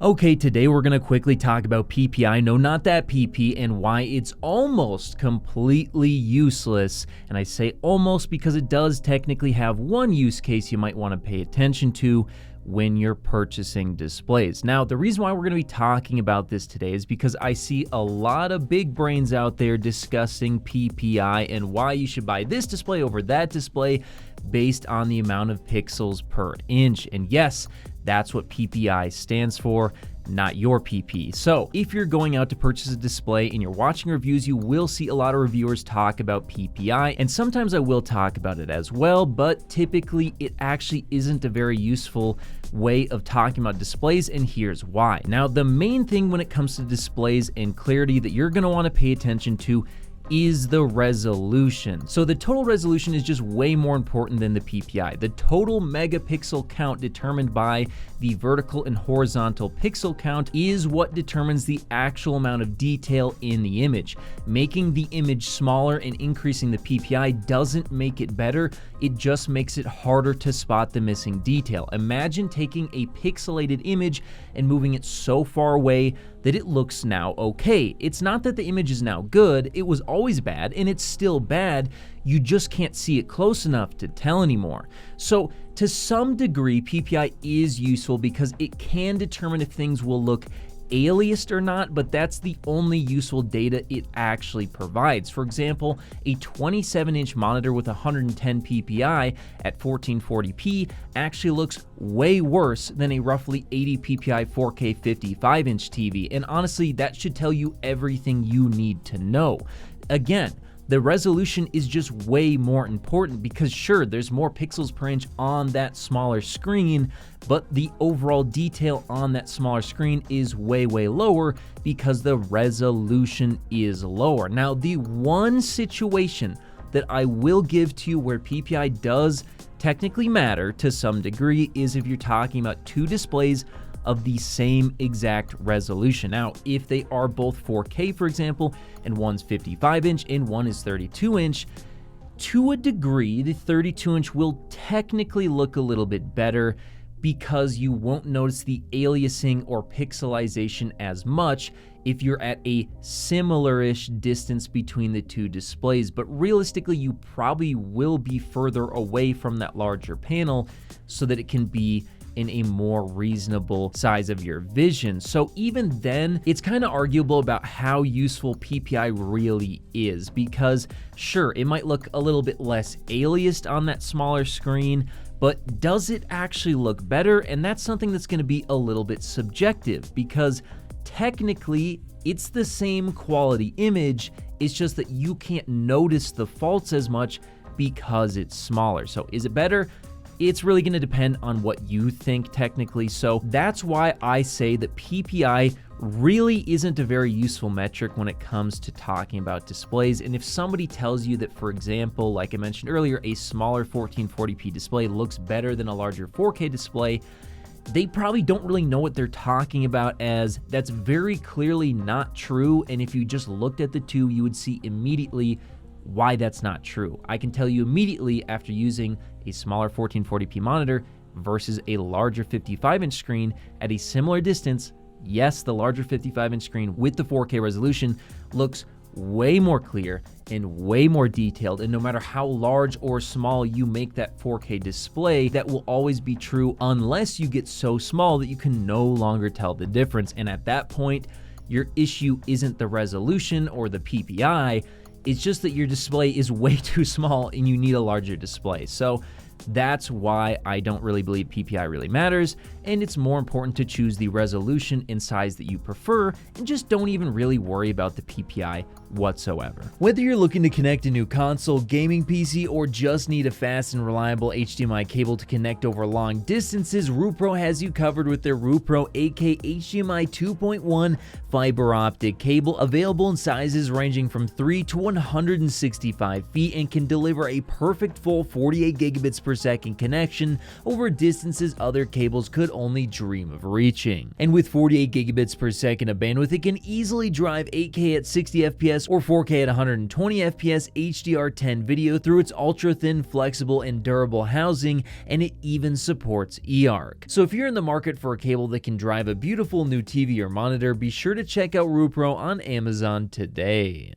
Okay, today we're going to quickly talk about PPI, no not that PP, and why it's almost completely useless. And I say almost because it does technically have one use case you might want to pay attention to when you're purchasing displays. Now, the reason why we're going to be talking about this today is because I see a lot of big brains out there discussing PPI and why you should buy this display over that display based on the amount of pixels per inch. And yes, that's what PPI stands for, not your PP. So if you're going out to purchase a display and you're watching reviews, you will see a lot of reviewers talk about PPI, and sometimes I will talk about it as well, but typically it actually isn't a very useful way of talking about displays, and here's why. Now, the main thing when it comes to displays and clarity that you're gonna wanna pay attention to is the resolution. So the total resolution is just way more important than the PPI. The total megapixel count determined by the vertical and horizontal pixel count is what determines the actual amount of detail in the image. Making the image smaller and increasing the PPI doesn't make it better, it just makes it harder to spot the missing detail. Imagine taking a pixelated image and moving it so far away that it looks now okay. It's not that the image is now good, it was always bad and it's still bad, you just can't see it close enough to tell anymore. So to some degree, PPI is useful because it can determine if things will look aliased or not, but that's the only useful data it actually provides. For example, a 27-inch monitor with 110 PPI at 1440p actually looks way worse than a roughly 80 PPI 4K 55-inch TV, and honestly, that should tell you everything you need to know. Again, the resolution is just way more important because sure, there's more pixels per inch on that smaller screen, but the overall detail on that smaller screen is way lower because the resolution is lower. Now, the one situation that I will give to you where PPI does technically matter to some degree is if you're talking about two displays of the same exact resolution. Now, if they are both 4K, for example, and one's 55-inch and one is 32-inch, to a degree, the 32-inch will technically look a little bit better because you won't notice the aliasing or pixelization as much if you're at a similar-ish distance between the two displays. But realistically, you probably will be further away from that larger panel so that it can be in a more reasonable size of your vision. So even then, it's kind of arguable about how useful PPI really is because sure, it might look a little bit less aliased on that smaller screen, but does it actually look better? And that's something that's going to be a little bit subjective because technically it's the same quality image, it's just that you can't notice the faults as much because it's smaller. So is it better? It's really going to depend on what you think technically. So that's why I say that PPI really isn't a very useful metric when it comes to talking about displays. And if somebody tells you that, for example, like I mentioned earlier, a smaller 1440p display looks better than a larger 4K display, they probably don't really know what they're talking about, as that's very clearly not true. And if you just looked at the two, you would see immediately why that's not true. I can tell you immediately after using a smaller 1440p monitor versus a larger 55-inch screen at a similar distance, yes, the larger 55-inch screen with the 4K resolution looks way more clear and way more detailed, and no matter how large or small you make that 4K display, that will always be true unless you get so small that you can no longer tell the difference. And at that point, your issue isn't the resolution or the PPI, it's just that your display is way too small and you need a larger display. So that's why I don't really believe PPI really matters, and it's more important to choose the resolution and size that you prefer, and just don't even really worry about the PPI whatsoever. Whether you're looking to connect a new console, gaming PC, or just need a fast and reliable HDMI cable to connect over long distances, Rupro has you covered with their Rupro 8K HDMI 2.1 fiber optic cable, available in sizes ranging from 3 to 165 feet, and can deliver a perfect full 48 gigabits per second connection over distances other cables could only dream of reaching. And with 48 gigabits per second of bandwidth, it can easily drive 8K at 60 FPS or 4K at 120 FPS HDR10 video through its ultra-thin, flexible, and durable housing, and it even supports eARC. So if you're in the market for a cable that can drive a beautiful new TV or monitor, be sure to check out RuPro on Amazon today.